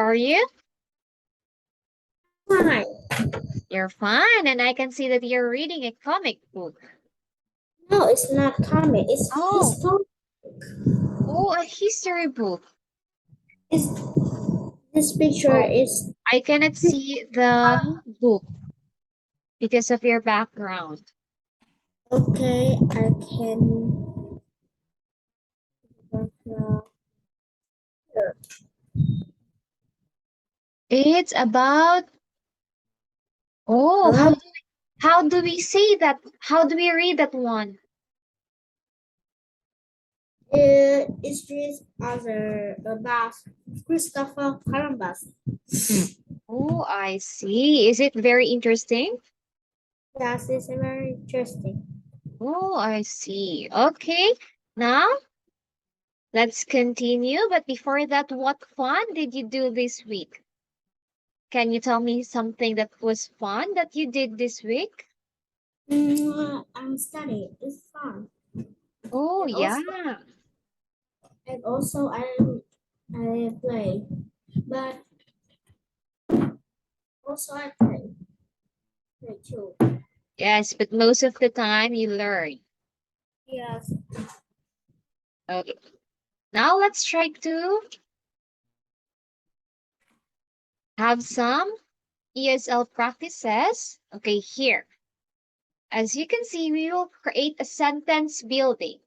are you? Fine. You're fine, and I can see that you're reading a comic book. No, it's not comic. It's Oh, historic. oh, a history book. It's, this picture Oh, is I cannot see the book because of your background. okay. I can. It's about, oh, Hello. how do we say that? How do we read that one? It's just other about Christopher Columbus. Oh, I see. Is it very interesting? Yes, it's very interesting. Oh, I see. Okay, now let's continue. But before that, what fun did you do this week? Can you tell me something that was fun that you did this week? I'm studying. It's fun, Oh, and yeah. also I play, but also I play too. Yes, but most of the time you learn. Yes. Okay. Now let's try to have some ESL practices. Okay, here. As you can see, we will create a sentence building.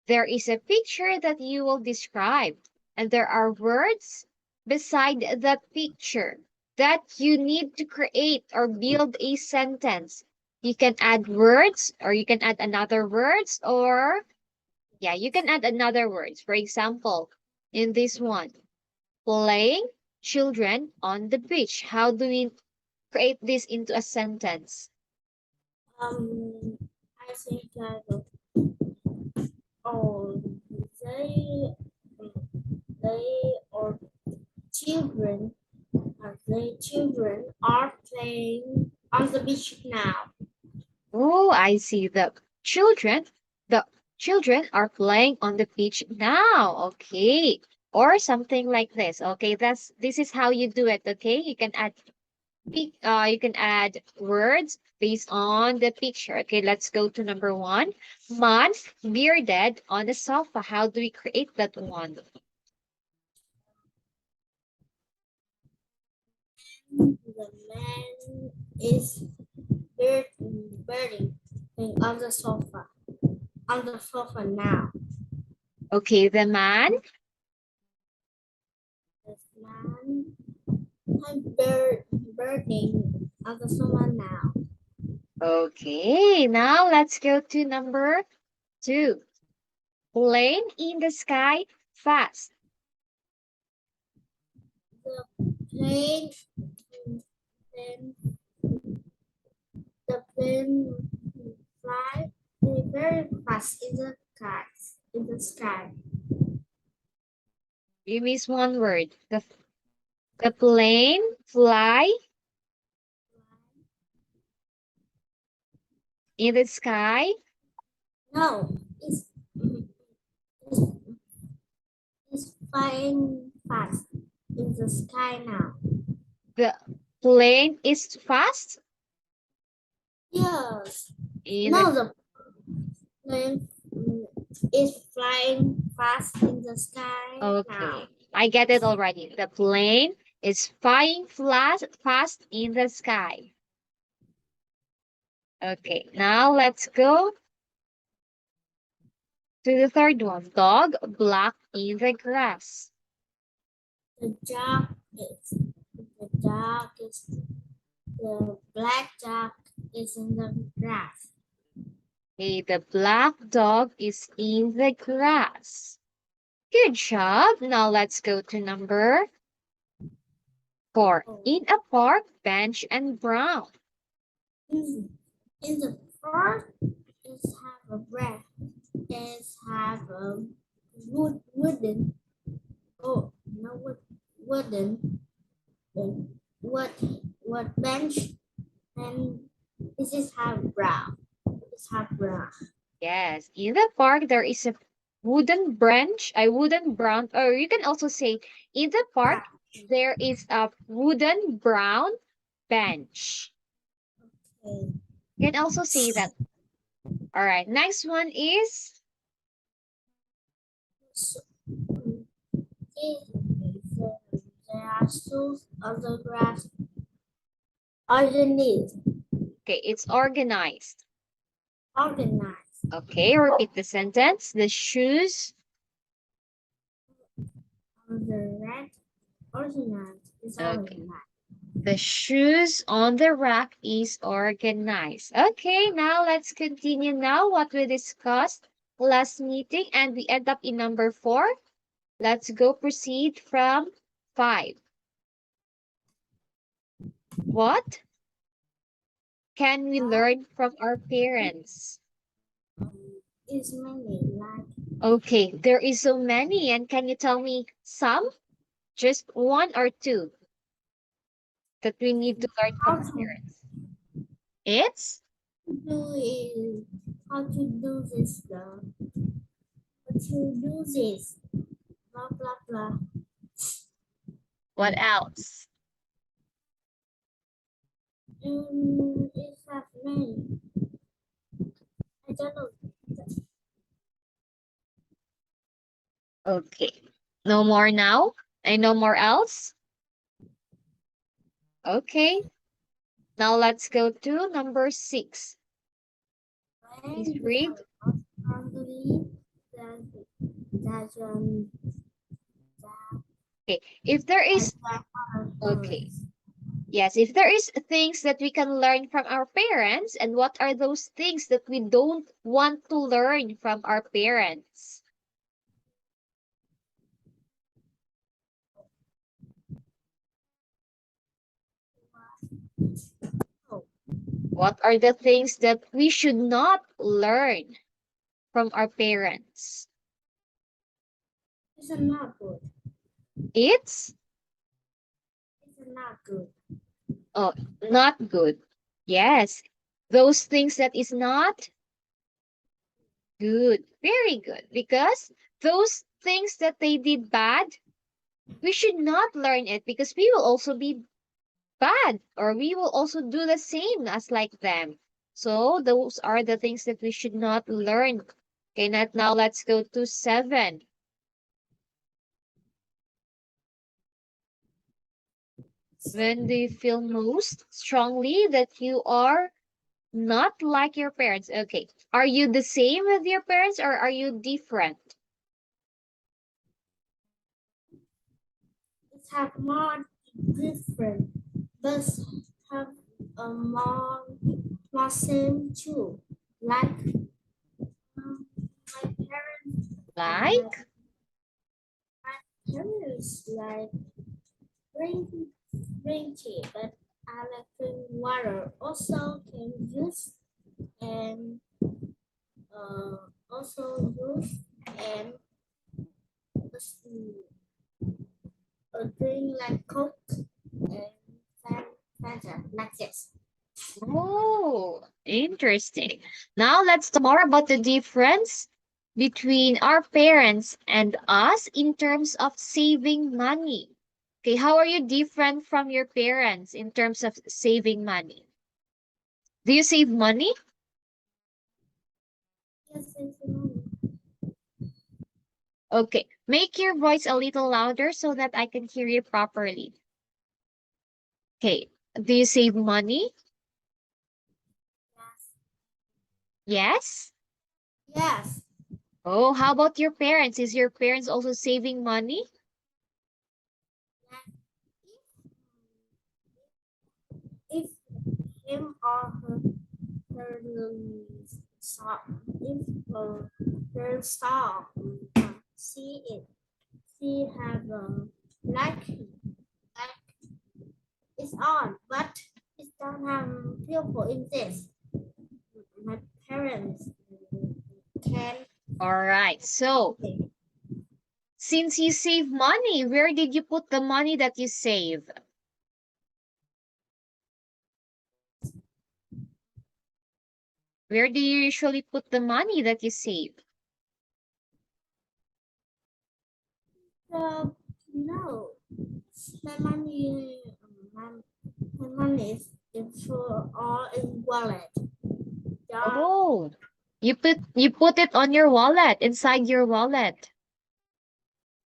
There is a picture that you will describe, and there are words beside that picture that you need to create or build a sentence. You can add words, or you can add another words, or yeah, you can add another words. For example, in this one, playing children on the beach. How do we create this into a sentence? I think that oh they they or children they children are playing on the beach now. Oh, I see. The children are playing on the beach now. Okay. Or something like this. Okay, this is how you do it. Okay, you can add words based on the picture. Okay, let's go to number one. Man bearded on the sofa. How do we create that one? The man is birding on the sofa. On the sofa now. Okay, the man. The man is birding on the sofa now. Okay, now let's go to number two. Plane in the sky fast. The plane then the plane fly very fast in the sky. In the sky. You miss one word. The plane fly in the sky. No, it's, it's flying fast in the sky now. The plane is fast Yes. in the No, the plane is flying fast in the sky now. okay. I get it already. The plane is flying fast in the sky. Okay, now let's go to the third one. Dog black in the grass. The dog is the black dog is in the grass. Okay, the black dog is in the grass. Good job. Now let's go to number four. In a park, bench and brown. In the park is have a breath. Is have a wooden oh no wooden what bench and this is have brown. It's have brown. Yes, in the park there is a wooden branch, a wooden brown, or you can also say in the park There is a wooden brown bench. Okay. You can also say that. All right. Next one is So, there are shoes on the grass underneath. okay. It's organized. Organized. Okay. Repeat the sentence. The shoes On the rack. Organized is Okay. organized. The shoes on the rack is organized. Okay, now let's continue now what we discussed last meeting and we end up in number 4. Let's go proceed from 5. What can we learn from our parents? Is many like Okay, there is so many and can you tell me some? Just 1 or 2 that we need to learn from how our to parents. It's do it, how to do this though. How to do this. Blah blah blah. what else? It has many. I don't know. Okay. No more now? And no more else? Okay. Now let's go to number 6. Please When read. hungry, that Okay. If there is okay. Yes, if there is things that we can learn from our parents, and what are those things that we don't want to learn from our parents? What are the things that we should not learn from our parents? It's not good. It's It's not good. oh, not good. Yes, those things that is not good. Very good. Because those things that they did bad, we should not learn it because we will also be bad or we will also do the same as like them. So those are the things that we should not learn. Okay, now let's go to 7. When do you feel most strongly that you are not like your parents? Okay. Are you the same with your parents or are you different? It have more different, but have a more same too. Like my parents, Like? my parents like drink tea, but I like drink water. Also can use and also use and drink like Coke and Fanta like this. Oh, interesting. Now let's talk more about the difference between our parents and us in terms of saving money. Okay, how are you different from your parents in terms of saving money? Do you save money? Yes, it's Okay, make your voice a little louder so that I can hear you properly. Okay, do you save money? Yes? yes. Oh, how about your parents? Is your parents also saving money? If him or her saw, if her saw, see it, she have like it's on, but it don't have people in this. My parents can. All right, so since you save money, where did you put the money that you save? Where do you usually put the money that you save? No, My money, my money is in for all in wallet. Yeah. Oh, you put it on your wallet, inside your wallet.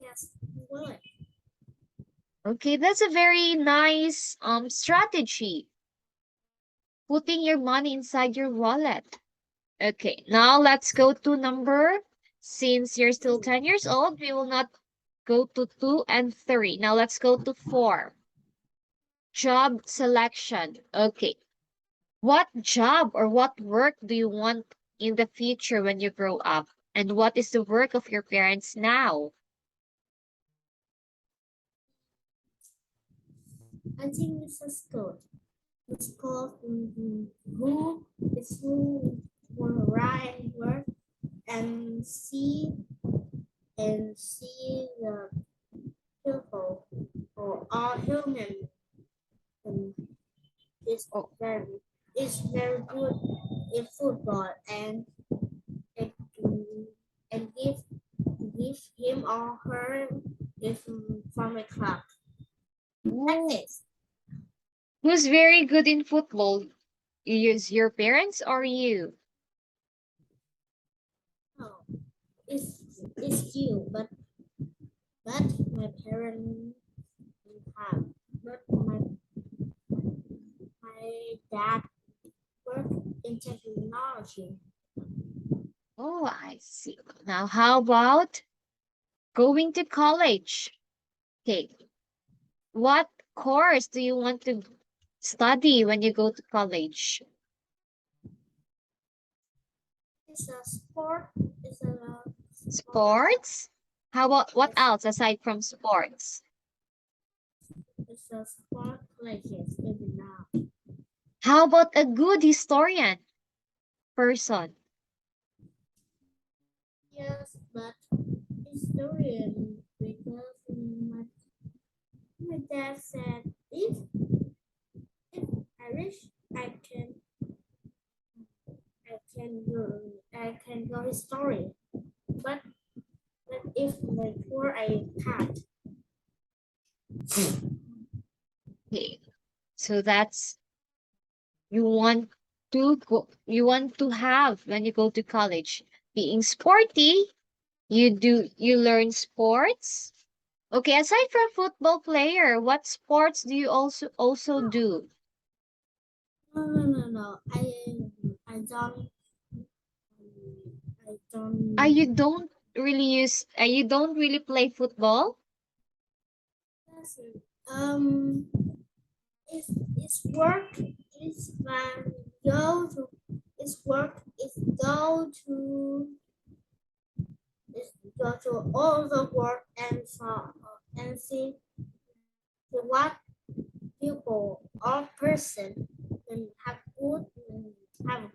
Yes, wallet. Okay, that's a very nice strategy. Putting your money inside your wallet. Okay, now let's go to number. Since you're still 10 years old, we will not go to 2 and 3. Now let's go to 4. Job selection. Okay. What job or what work do you want in the future when you grow up? And what is the work of your parents now? I think this is good. It's called who will write work and see the people or all human, and it's Oh, very it's very good in football and, and give him or her is from a club. That's ooh. it. Who's very good in football? Is your parents or you? Oh, it's you, but my parents have, but my dad work in technology. Oh, I see. Now, how about going to college? Okay. What course do you want to study when you go to college? It's a sport. It's a sport. Sports? How about what else aside from sports? It's a sport colleges even now. How about a good historian person? Yes, but historian because my dad said if I wish I can I can go historian, but if my poor I can't. Okay. So that's you want to have when you go to college. Being sporty, you learn sports. Okay, aside from football player, what sports do you also do? No. I Ah, don't. you don't really play football? Um, it's work is when go to it's work is go to all the work and see what people or person can have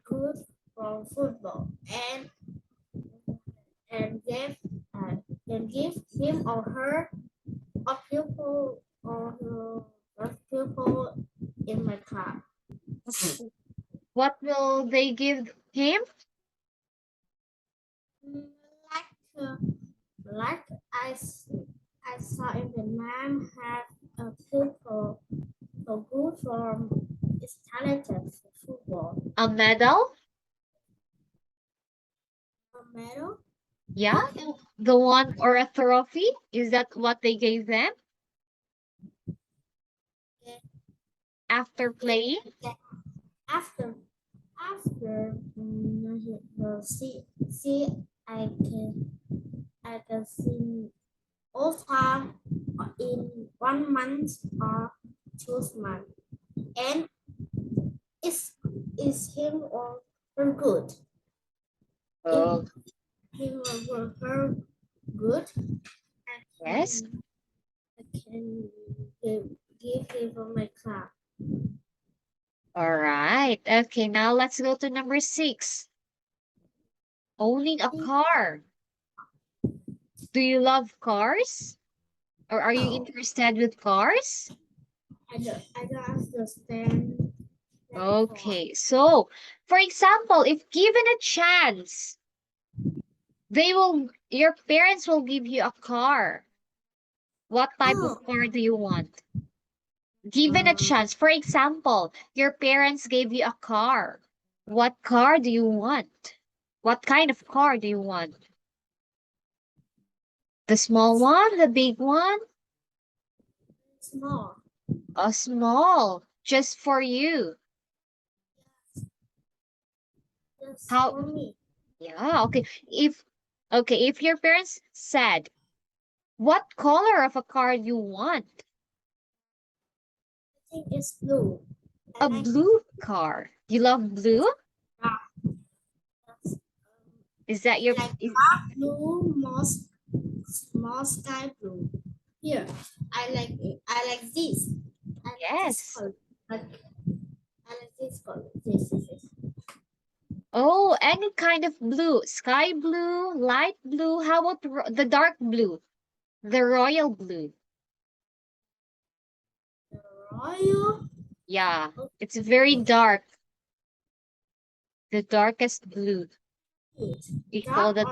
good for football and give uh, and give him or her a pupil or a pupil in my class. What will they give him? Like uh, like I saw in the man have a pupil so good for is talented for football. A medal? A medal? Yeah, the one or a trophy? Is that what they gave them Yeah. after playing? Yeah. After see I can see all time in 1 month or 2 months and is him or her good if Oh, him or her good yes. I can give him my class. All right. Okay, now let's go to number 6. Owning a car. Do you love cars? Or are you No, interested with cars? I don't understand that part. Okay, so for example, if given a chance, your parents will give you a car. What type Oh, of car do you want? Given a chance, for example, your parents gave you a car. What car do you want? What kind of car do you want? The small one, the big one? small. A small, just for you. Just How? for me. Yeah, okay. If your parents said, what color of a car you want? I think it's blue. I A like blue car. You love blue? dark. Is that your Like is, dark blue, small sky blue. Here, I like it. I like this. I like this yes. color. I like this color. This. Oh, any kind of blue. Sky blue, light blue. How about the dark blue? The royal blue. Royal. Yeah, it's very dark. The darkest blue. We call Dark that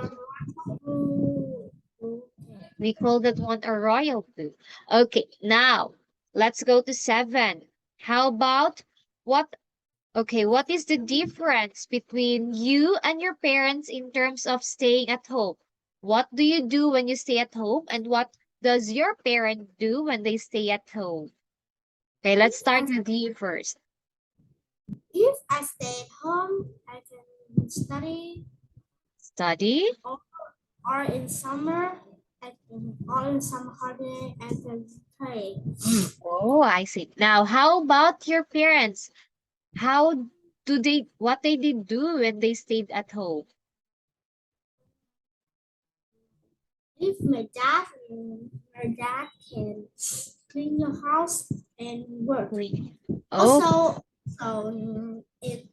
or blue. Okay. we call that one a royal blue. Okay, now let's go to 7. How about what what is the difference between you and your parents in terms of staying at home? What do you do when you stay at home, and what does your parent do when they stay at home? Okay, let's start with you first. If I stay at home, I can study, Study? or in summer, or in summer holiday, I can play. Oh, I see. Now, how about your parents? How what they did do when they stayed at home? If my dad can clean your house and work. Clean. Oh, Also, it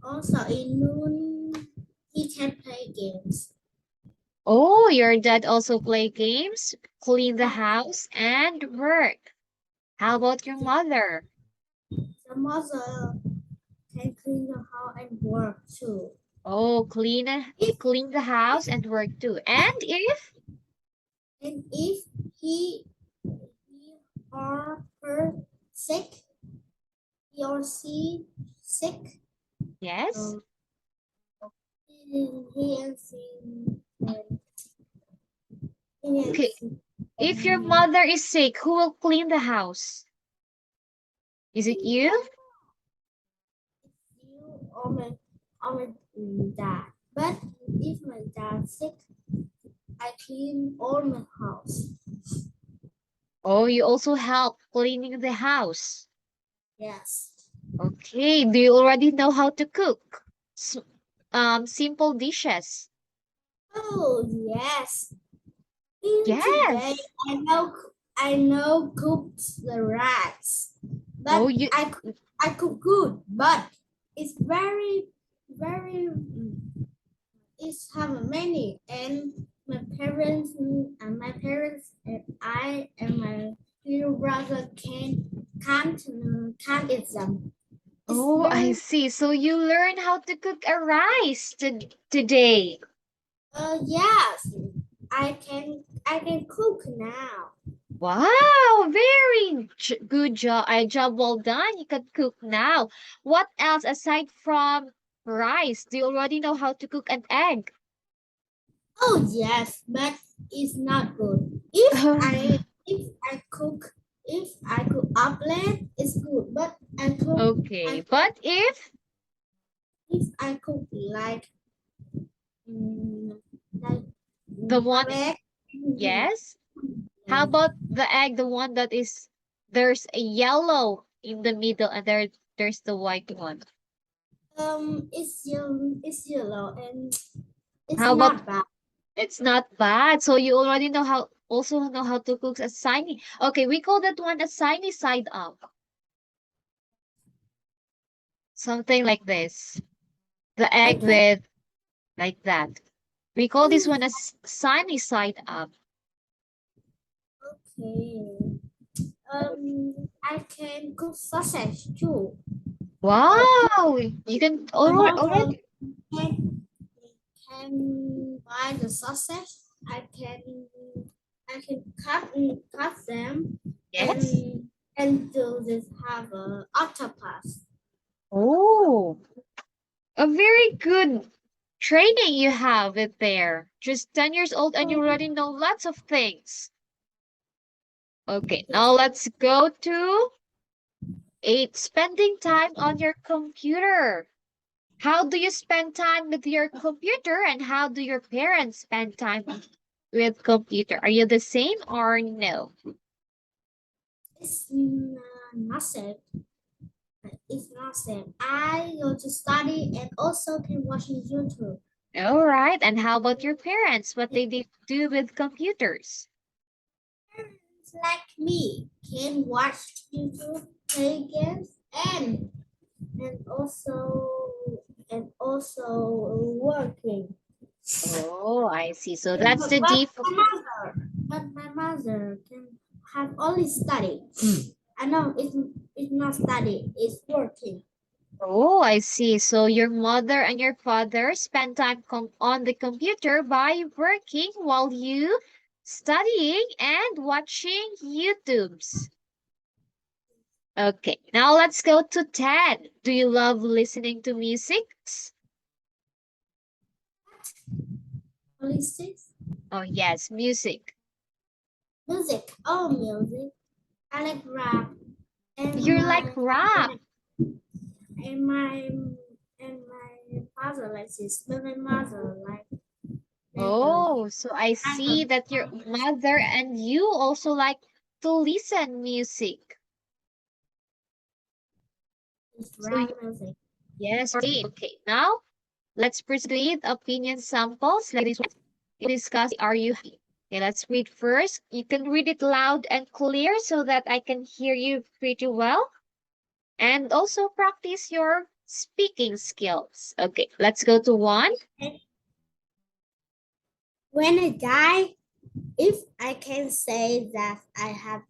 also in noon he can play games. oh, your dad also play games, clean the house, and work. How about your mother? The mother can clean the house and work too. Oh, If clean the house and work too. And if if he or her sick, he or she sick, yes, um, he and okay. she If your mother is sick, who will clean the house? Is it you? you or my dad. But if my dad sick, I clean all my house. Oh, you also help cleaning the house. Yes. Okay. Do you already know how to cook? Simple dishes. Oh yes. In today, Yes. I know cook the rice, Oh, but you. I cook good, but it's very it's have many, and my parents and I and my little brother can't eat them. It's Oh, I very see. So you learn how to cook a rice today. yes, I can cook now. Wow, very good job. Job well done. You can cook now. What else aside from rice? Do you already know how to cook an egg? Oh yes, but it's not good. If I cook omelette, it's good. But Okay, I but if I cook mm, like the one, egg, yes. How about the egg, the one that is there's a yellow in the middle and there's the white one. it's yellow and it's How about not bad. it's not bad. So you already know how also know how to cook a sunny. Okay, we call that one a sunny side up. Something like this. The I egg can with like that. We call this oh one a sunny side up. okay. I can cook sausage too. Wow, you can My mother already. can can buy the sausage. I can I can cut them Yes. and do this have a octopus. Oh, a very good training you have it there. Just 10 years old and you already know lots of things. Okay, now let's go to 8. Spending time on your computer. How do you spend time with your computer and how do your parents spend time with computer? Are you the same or no? It's not same. It's not same. I go to study and also can watch YouTube. All right. And how about your parents? What they do with computers? Parents like me can watch YouTube, play games, and also working. Oh, I see. So But that's the deep. my mother can have only study. I know it's not study, it's working. Oh, I see. So your mother and your father spend time on the computer by working while you studying and watching YouTubes. Okay, now let's go to 10. Do you love listening to music? Only six. Oh, yes, music. Music. Oh, music. I like rap. And You like rap. and my and my father likes this, but my mother like Oh, so I I see have that your mother and you also like to listen music. this So rap music. yes, okay. Okay, now let's proceed opinion samples. Like this one, discuss are you happy? Okay, let's read first. You can read it loud and clear so that I can hear you pretty well. And also practice your speaking skills. Okay, let's go to 1. When I die, if I can say that I have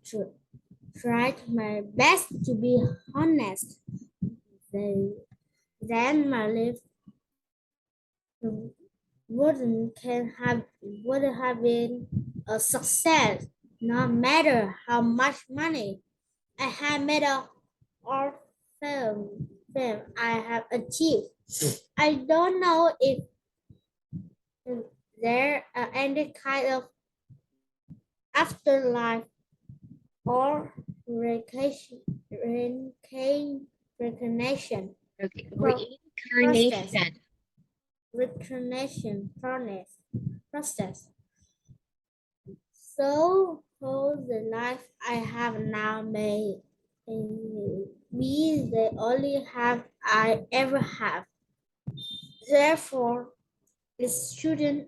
tried my best to be honest, then my life would have been a success, no matter how much money I have made or fame I have achieved. I don't know if there are any kind of afterlife or reincarnation Okay, process. reincarnation. Reincarnation process. So, for the life I have now may be the only have I ever have. Therefore, it shouldn't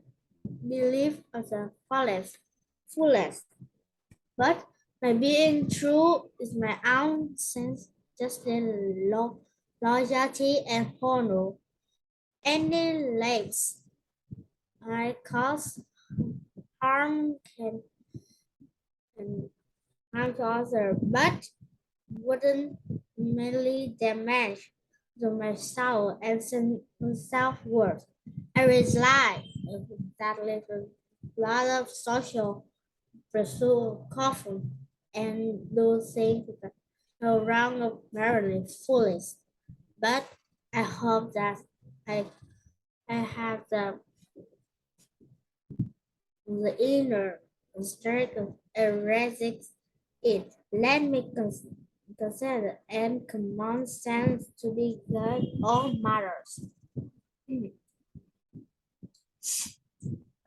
be lived as a fullest. But my being true is my own sense, just in loyalty and honor. Any lengths I cause harm can harm to others, but wouldn't merely damage to my soul and self-worth. I reside that little lot of social pursue coffee and do things that around of merely foolish. But I hope that I I have the inner strength and resist it. Let me consider and common sense to be good all matters.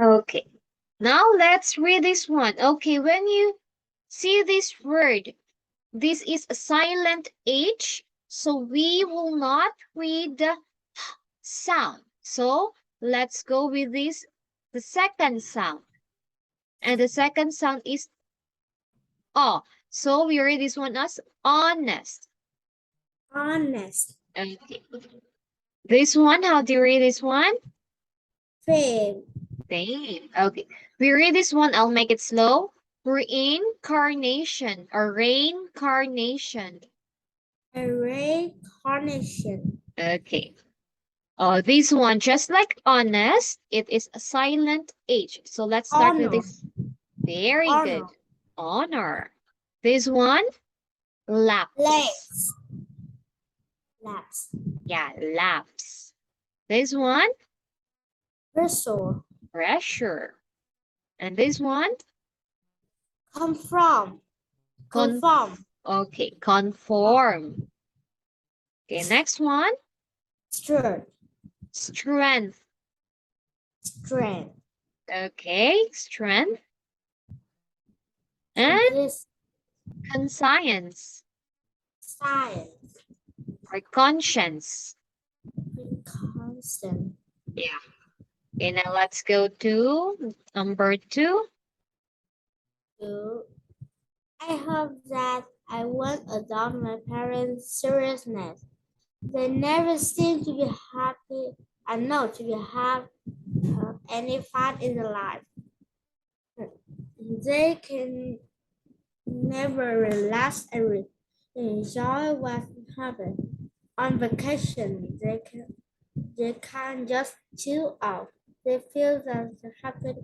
Okay. Now let's read this one. Okay, when you see this word, this is a silent H, so we will not read the sound. So let's go with this, the second sound. And the second sound is O. So we read this one as honest. Honest, Okay. This one, how do you read this one? fair, Same. Okay. We read this one, I'll make it slow. Reincarnation or reincarnation. array, carnation, Okay. This one, just like honest, it is a silent H. So let's start with honor, this. Very good. Honor. Honor. This one, lapse. Lapse. Lapse. Yeah, lapse. This one, Pressure. pressure. And this one, Conform. Conform. okay, conform. Okay, next one, Strength. strength. Strength. Okay, strength. And This conscience science. or conscience. Constant. Yeah. Okay, now let's go to number 2. I hope that I won't adopt my parents' seriousness. They never seem to be happy. I know to be have any fun in their life. They can never relax and enjoy what happens. On vacation, they can't just chill out. They feel that they haven't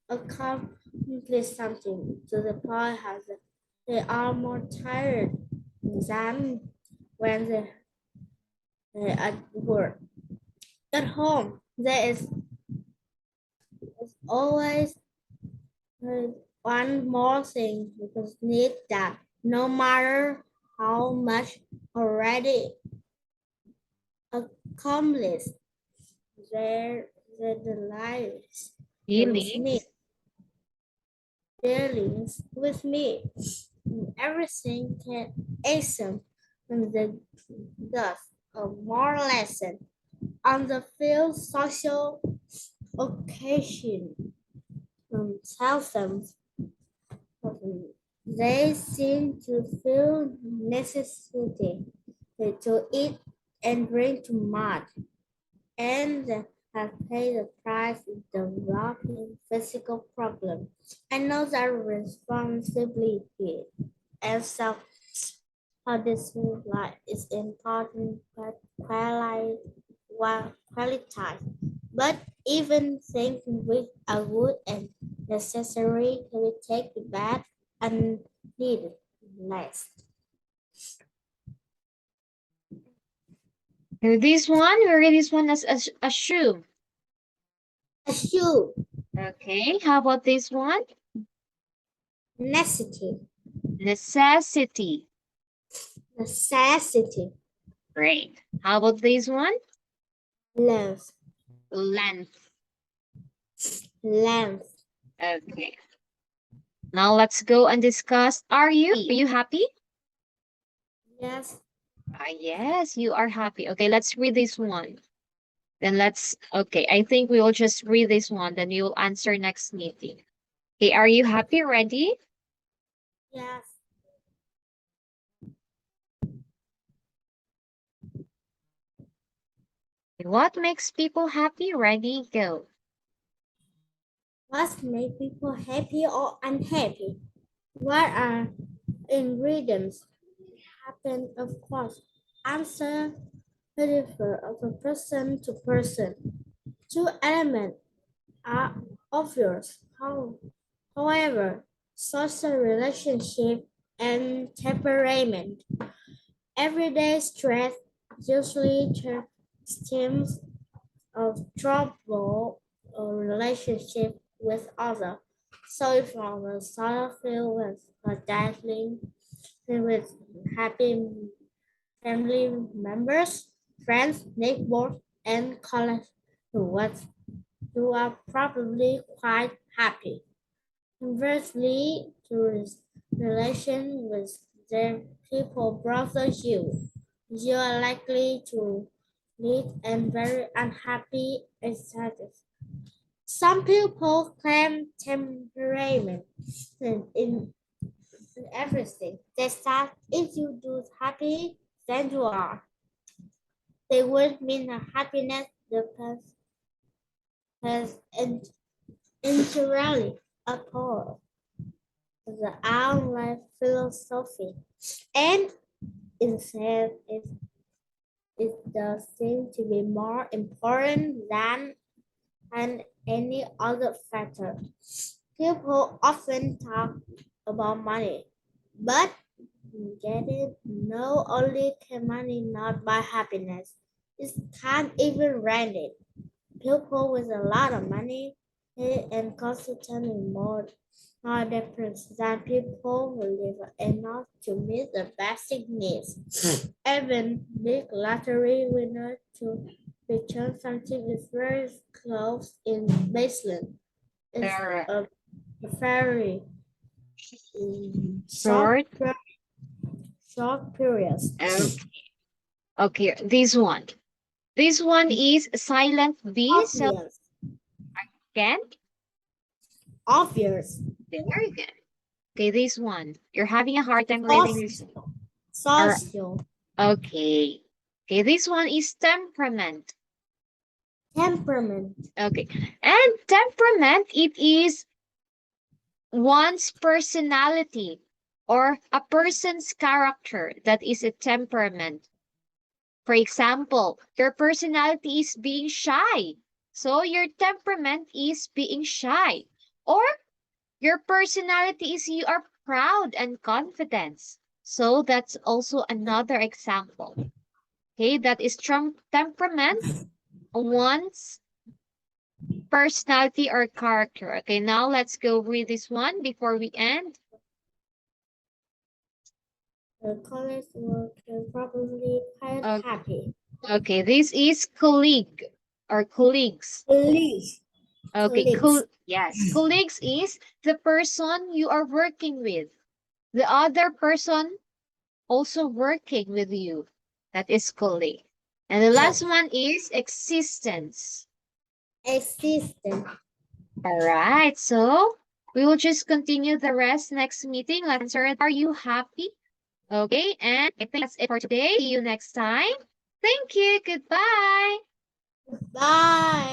accomplished something to the point that they are more tired than when they at work. At home, there is always one more thing because need that no matter how much already accomplished, their lives with me, Feelings. dealings with me. Everything can awesome and the dust of more lesson on the field social occasion tell them they seem to feel necessity to eat and drink too much and have paid the price in developing physical problems. I know that responsibility and self discipline is important quality, but even things which are good and necessary can take bad and needed less. This one, we read this one as a shoe. A shoe. Okay, how about this one? Necessity. Necessity. Necessity. Great. How about this one? Length. Length. Length. Okay. Now let's go and discuss. Are you happy? Yes. Yes, you are happy. Okay, let's read this one. Then okay, I think we will just read this one, then you will answer next meeting. Okay, are you happy? Ready? Yes. What makes people happy? Ready? Go. What makes people happy or unhappy? What are ingredients? Happen, of course. Answer differ of a person to person. Two elements are obvious. However, social relationship and temperament. Everyday stress usually stems of trouble or relationship with others. So from a social feel with a dazzling with happy family members, friends, neighbors, and colleagues who are probably quite happy. Conversely, to relation with their people brothers you are likely to lead and very unhappy existence. Some people claim temperament in everything. They start if you do happy, then you are. They would mean that happiness depends has entirely upon the online philosophy, and instead it does seem to be more important than any other factor. People often talk about money, but get it? No, only can money not buy happiness. It can't even rent it. People with a lot of money and constantly more depressed than people who live enough to meet their basic needs. Even big lottery winner to return something is very close in baseline. It's Very a very short. short periods. Okay. Okay, this one. This one is silent B. So Obvious. again, Obvious. very good. Okay, this one. You're having a hard time reading this. All right. Social. Okay. Okay, this one is temperament. Temperament. Okay. And temperament, it is one's personality or a person's character. That is a temperament. For example, your personality is being shy. So your temperament is being shy. Or your personality is you are proud and confident. So that's also another example. Okay, that is temperament, one's personality or character. Okay, now let's go read this one before we end. The college worker probably quite Okay. happy. Okay, this is colleague or colleagues. Colleagues. Okay, Colleagues. yes, colleagues is the person you are working with. The other person also working with you. That is colleague. And the last one is existence. Existent. All right, so we will just continue the rest next meeting. Let's answer it. Are you happy? Okay, and I think that's it for today. See you next time. Thank you. Goodbye. Bye.